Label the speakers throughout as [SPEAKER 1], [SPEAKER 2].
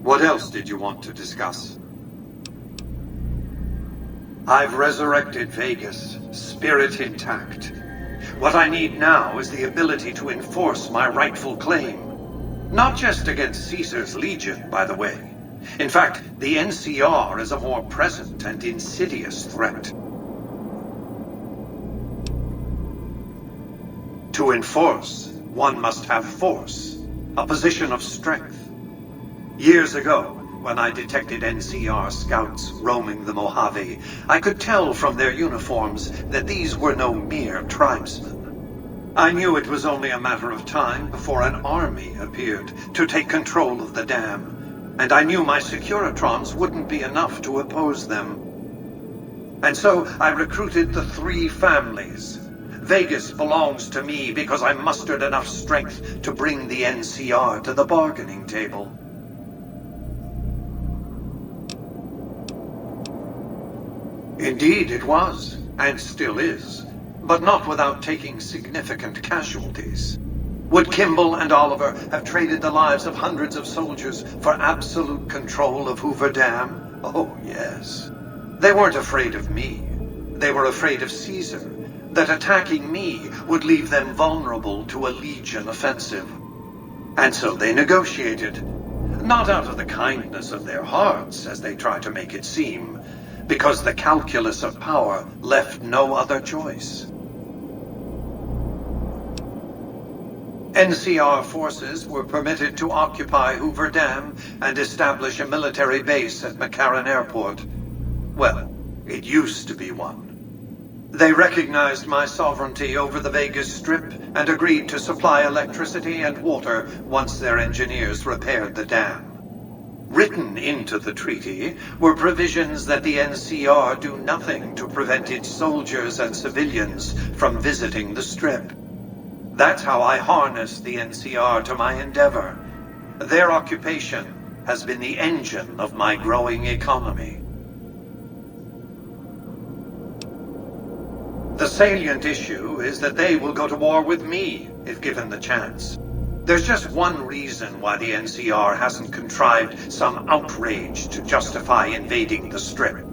[SPEAKER 1] What else did you want to discuss? I've resurrected Vegas, spirit intact. What I need now is the ability to enforce my rightful claim. Not just against Caesar's Legion, by the way. In fact, the NCR is a more present and insidious threat. To enforce, one must have force, a position of strength. Years ago, when I detected NCR scouts roaming the Mojave, I could tell from their uniforms that these were no mere tribesmen. I knew it was only a matter of time before an army appeared to take control of the dam, and I knew my Securitrons wouldn't be enough to oppose them. And so I recruited the 3 families. Vegas belongs to me because I mustered enough strength to bring the NCR to the bargaining table. Indeed it was, and still is, but not without taking significant casualties. Would Kimball and Oliver have traded the lives of hundreds of soldiers for absolute control of Hoover Dam? Oh, yes. They weren't afraid of me. They were afraid of Caesar, that attacking me would leave them vulnerable to a Legion offensive. And so they negotiated, not out of the kindness of their hearts, as they try to make it seem, because the calculus of power left no other choice. NCR forces were permitted to occupy Hoover Dam and establish a military base at McCarran Airport. Well, it used to be one. They recognized my sovereignty over the Vegas Strip and agreed to supply electricity and water once their engineers repaired the dam. Written into the treaty were provisions that the NCR do nothing to prevent its soldiers and civilians from visiting the Strip. That's how I harness the NCR to my endeavor. Their occupation has been the engine of my growing economy. The salient issue is that they will go to war with me if given the chance. There's just one reason why the NCR hasn't contrived some outrage to justify invading the Strip.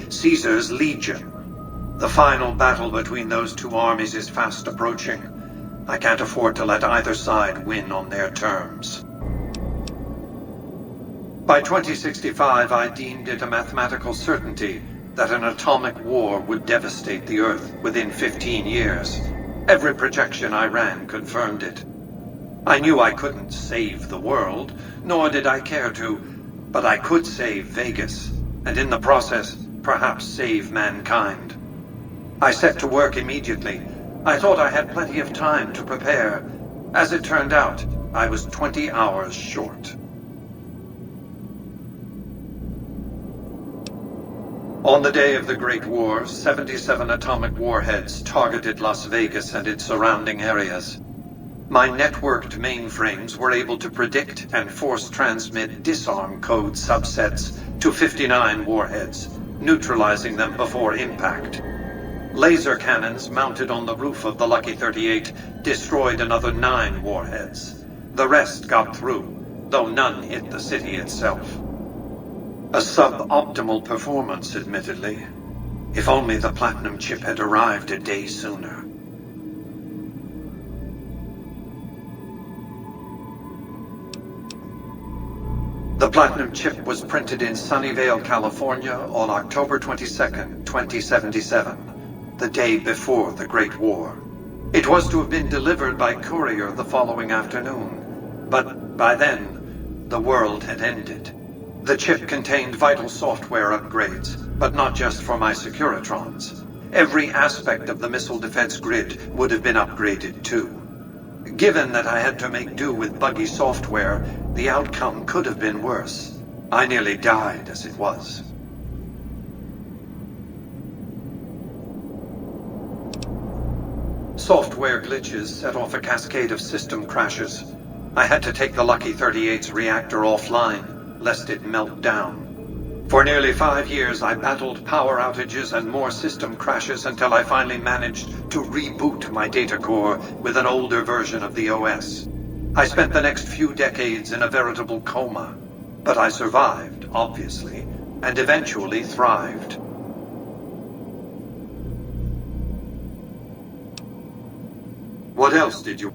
[SPEAKER 1] Caesar's Legion. The final battle between those 2 armies is fast approaching. I can't afford to let either side win on their terms. By 2065, I deemed it a mathematical certainty that an atomic war would devastate the Earth within 15 years. Every projection I ran confirmed it. I knew I couldn't save the world, nor did I care to, but I could save Vegas, and in the process, perhaps save mankind. I set to work immediately. I thought I had plenty of time to prepare. As it turned out, I was 20 hours short. On the day of the Great War, 77 atomic warheads targeted Las Vegas and its surrounding areas. My networked mainframes were able to predict and force-transmit disarm code subsets to 59 warheads, neutralizing them before impact. Laser cannons mounted on the roof of the Lucky 38 destroyed another 9 warheads. The rest got through, though none hit the city itself. A suboptimal performance, admittedly. If only the platinum chip had arrived a day sooner. The platinum chip was printed in Sunnyvale, California on October 22nd, 2077, the day before the Great War. It was to have been delivered by courier the following afternoon, but by then, the world had ended. The chip contained vital software upgrades, but not just for my Securitrons. Every aspect of the missile defense grid would have been upgraded too. Given that I had to make do with buggy software, the outcome could have been worse. I nearly died as it was. Software glitches set off a cascade of system crashes. I had to take the Lucky 38's reactor offline, lest it melt down. For nearly 5 years, I battled power outages and more system crashes until I finally managed to reboot my data core with an older version of the OS. I spent the next few decades in a veritable coma, But I survived, obviously, and eventually thrived. What else did you...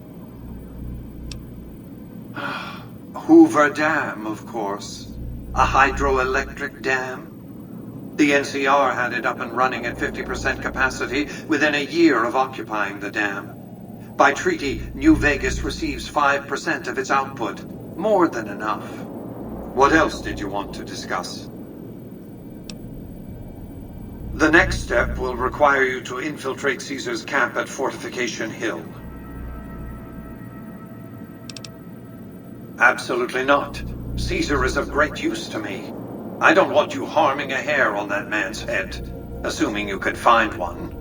[SPEAKER 1] Hoover Dam, of course. A hydroelectric dam. The NCR had it up and running at 50% capacity within a year of occupying the dam. By treaty, New Vegas receives 5% of its output. More than enough. What else did you want to discuss? The next step will require you to infiltrate Caesar's camp at Fortification Hill. Absolutely not. Caesar is of great use to me. I don't want you harming a hair on that man's head, assuming you could find one.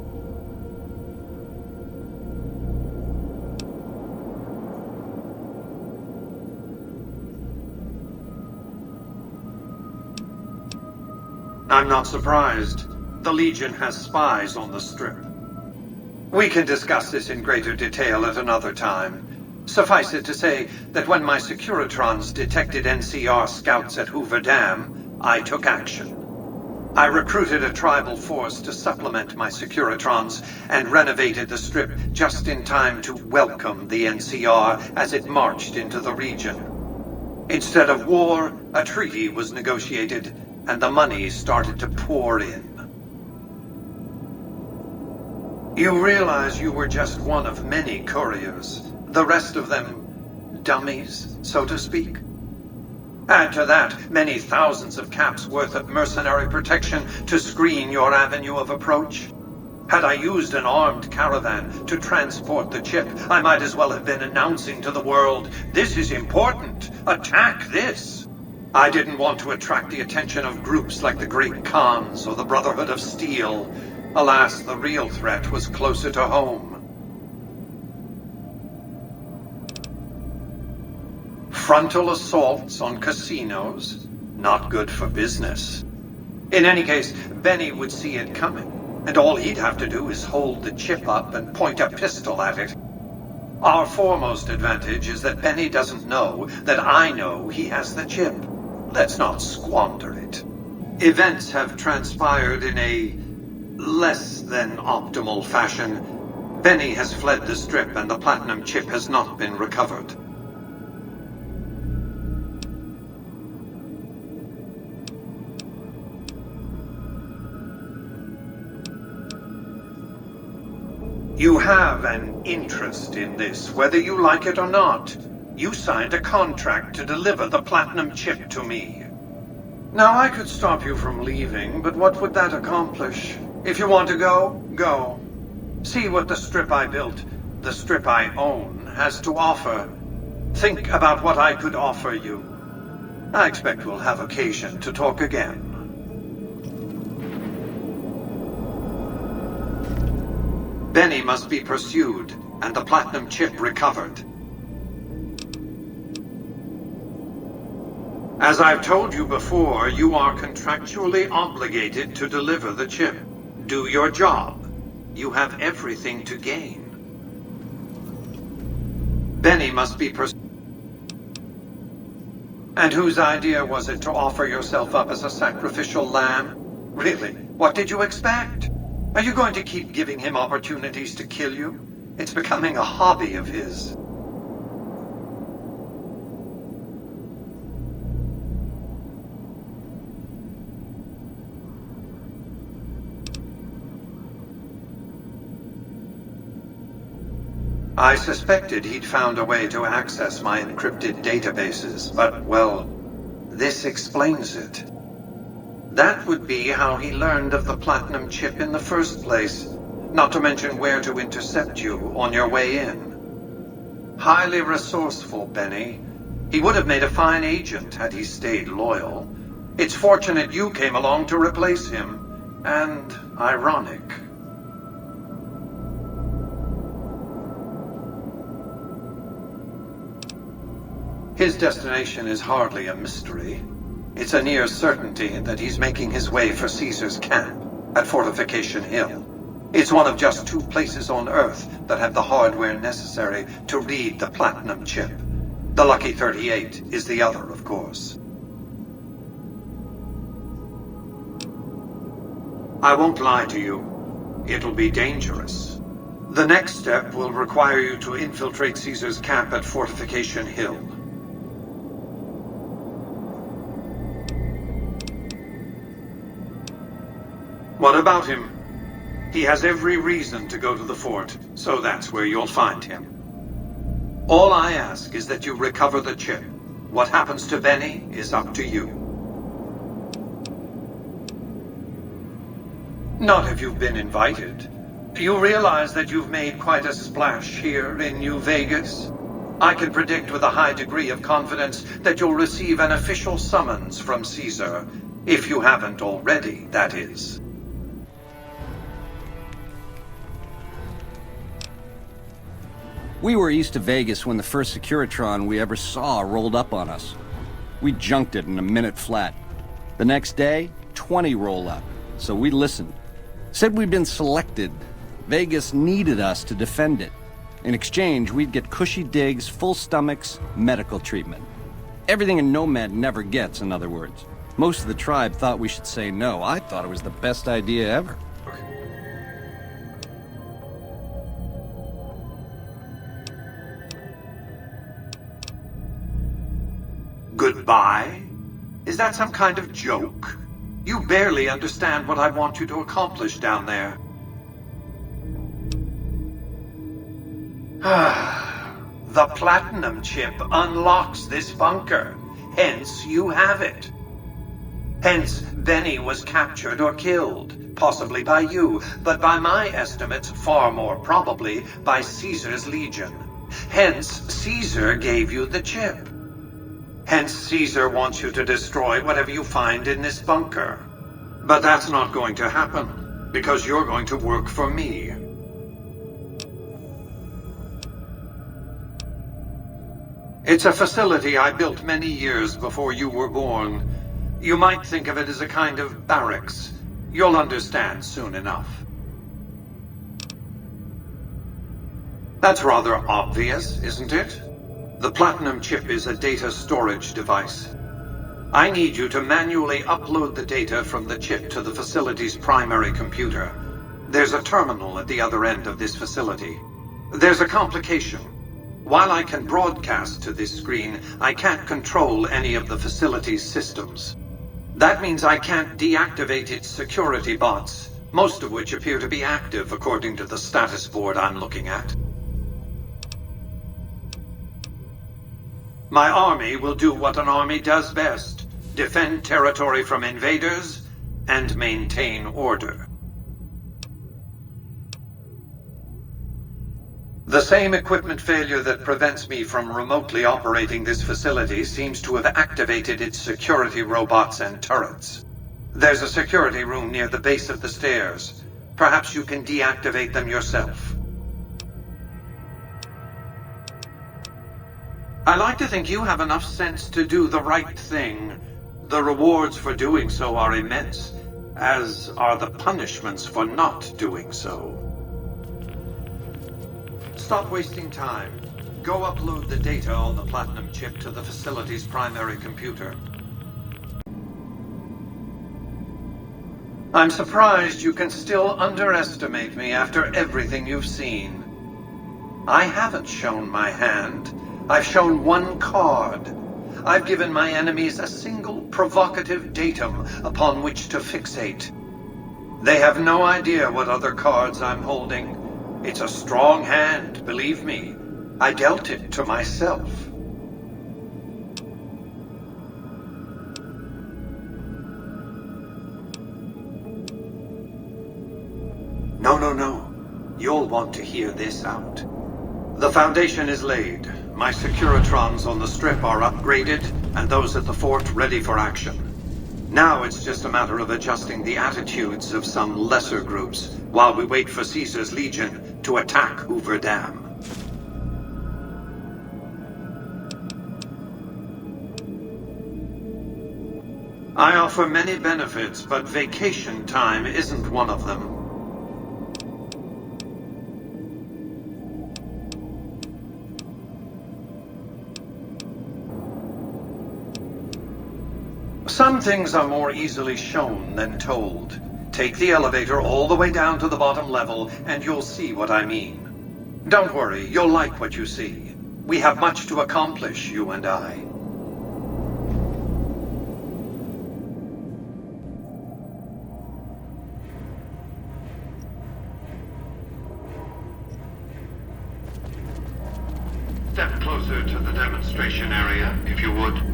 [SPEAKER 1] I'm not surprised. The Legion has spies on the Strip. We can discuss this in greater detail at another time. Suffice it to say that when my Securitrons detected NCR scouts at Hoover Dam, I took action. I recruited a tribal force to supplement my Securitrons and renovated the Strip just in time to welcome the NCR as it marched into the region. Instead of war, a treaty was negotiated, and the money started to pour in. You realize you were just one of many couriers. The rest of them, dummies, so to speak. Add to that many thousands of caps worth of mercenary protection to screen your avenue of approach. Had I used an armed caravan to transport the chip, I might as well have been announcing to the world, "This is important. Attack this." I didn't want to attract the attention of groups like the Great Khans or the Brotherhood of Steel. Alas, the real threat was closer to home. Frontal assaults on casinos, not good for business. In any case, Benny would see it coming, and all he'd have to do is hold the chip up and point a pistol at it. Our foremost advantage is that Benny doesn't know that I know he has the chip. Let's not squander it. Events have transpired in a less than optimal fashion. Benny has fled the Strip and the platinum chip has not been recovered. You have an interest in this, whether you like it or not. You signed a contract to deliver the platinum chip to me. Now, I could stop you from leaving, but what would that accomplish? If you want to go, go. See what the Strip I built, the Strip I own, has to offer. Think about what I could offer you. I expect we'll have occasion to talk again. Benny must be pursued, and the platinum chip recovered. As I've told you before, you are contractually obligated to deliver the chip. Do your job. You have everything to gain. Benny must be pursued. And whose idea was it to offer yourself up as a sacrificial lamb? Really, what did you expect? Are you going to keep giving him opportunities to kill you? It's becoming a hobby of his. I suspected he'd found a way to access my encrypted databases, but, well, this explains it. That would be how he learned of the platinum chip in the first place, not to mention where to intercept you on your way in. Highly resourceful, Benny. He would have made a fine agent had he stayed loyal. It's fortunate you came along to replace him, and ironic. His destination is hardly a mystery. It's a near certainty that he's making his way for Caesar's camp at Fortification Hill. It's one of just 2 places on Earth that have the hardware necessary to read the platinum chip. The Lucky 38 is the other, of course. I won't lie to you. It'll be dangerous. The next step will require you to infiltrate Caesar's camp at Fortification Hill. What about him? He has every reason to go to the fort, so that's where you'll find him. All I ask is that you recover the chip. What happens to Benny is up to you. Not if you've been invited. You realize that you've made quite a splash here in New Vegas? I can predict with a high degree of confidence that you'll receive an official summons from Caesar. If you haven't already, that is.
[SPEAKER 2] We were east of Vegas when the first Securitron we ever saw rolled up on us. We junked it in a minute flat. The next day, 20 roll up, so we listened. Said we'd been selected. Vegas needed us to defend it. In exchange, we'd get cushy digs, full stomachs, medical treatment. Everything a nomad never gets, in other words. Most of the tribe thought we should say no. I thought it was the best idea ever.
[SPEAKER 1] Goodbye? Is that some kind of joke? You barely understand what I want you to accomplish down there. The platinum chip unlocks this bunker. Hence, you have it. Hence, Benny was captured or killed, possibly by you, but by my estimates, far more probably by Caesar's legion. Hence, Caesar gave you the chip. Hence, Caesar wants you to destroy whatever you find in this bunker. But that's not going to happen, because you're going to work for me. It's a facility I built many years before you were born. You might think of it as a kind of barracks. You'll understand soon enough. That's rather obvious, isn't it? The platinum chip is a data storage device. I need you to manually upload the data from the chip to the facility's primary computer. There's a terminal at the other end of this facility. There's a complication. While I can broadcast to this screen, I can't control any of the facility's systems. That means I can't deactivate its security bots, most of which appear to be active according to the status board I'm looking at. My army will do what an army does best: defend territory from invaders and maintain order. The same equipment failure that prevents me from remotely operating this facility seems to have activated its security robots and turrets. There's a security room near the base of the stairs. Perhaps you can deactivate them yourself. I like to think you have enough sense to do the right thing. The rewards for doing so are immense, as are the punishments for not doing so. Stop wasting time. Go upload the data on the platinum chip to the facility's primary computer. I'm surprised you can still underestimate me after everything you've seen. I haven't shown my hand. I've shown one card. I've given my enemies a single provocative datum upon which to fixate. They have no idea what other cards I'm holding. It's a strong hand, believe me. I dealt it to myself. No. You'll want to hear this out. The foundation is laid. My Securitrons on the Strip are upgraded, and those at the fort ready for action. Now it's just a matter of adjusting the attitudes of some lesser groups while we wait for Caesar's Legion to attack Hoover Dam. I offer many benefits, but vacation time isn't one of them. Some things are more easily shown than told. Take the elevator all the way down to the bottom level, and you'll see what I mean. Don't worry, you'll like what you see. We have much to accomplish, you and I.
[SPEAKER 3] Step closer to the demonstration area, if you would.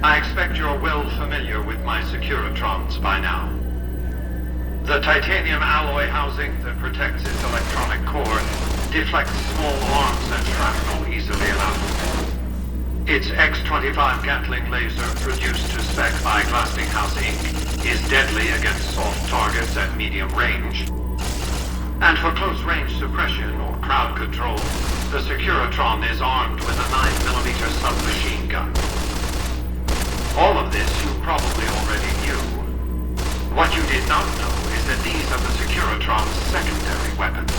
[SPEAKER 3] I expect you're well familiar with my Securitrons by now. The titanium alloy housing that protects its electronic core deflects small arms and shrapnel easily enough. Its X-25 Gatling laser, reduced to spec by Glassinghouse Inc., is deadly against soft targets at medium range. And for close-range suppression or crowd control, the Securitron is armed with a 9mm submachine gun. All of this you probably already knew. What you did not know is that these are the Securitron's secondary weapons.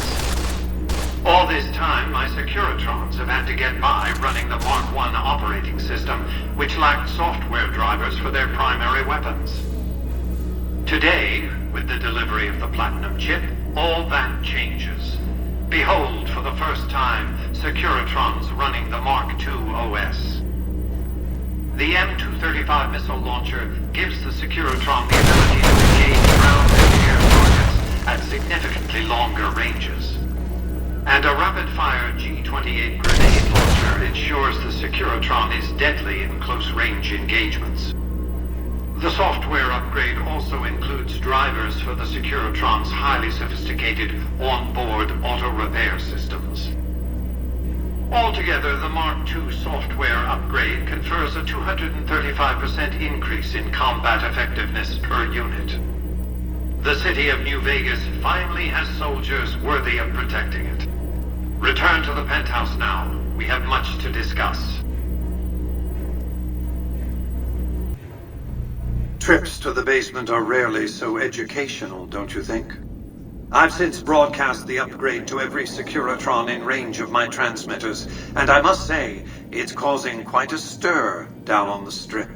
[SPEAKER 3] All this time, my Securitrons have had to get by running the Mark I operating system, which lacked software drivers for their primary weapons. Today, with the delivery of the Platinum chip, all that changes. Behold, for the first time, Securitrons running the Mark II OS. The M235 missile launcher gives the Securitron the ability to engage ground and air targets at significantly longer ranges. And a rapid-fire G-28 grenade launcher ensures the Securitron is deadly in close-range engagements. The software upgrade also includes drivers for the Securitron's highly sophisticated on-board auto-repair systems. Altogether, the Mark II software upgrade confers a 235% increase in combat effectiveness per unit. The city of New Vegas finally has soldiers worthy of protecting it. Return to the penthouse now. We have much to discuss.
[SPEAKER 1] Trips to the basement are rarely so educational, don't you think? I've since broadcast the upgrade to every Securitron in range of my transmitters, and I must say, it's causing quite a stir down on the Strip.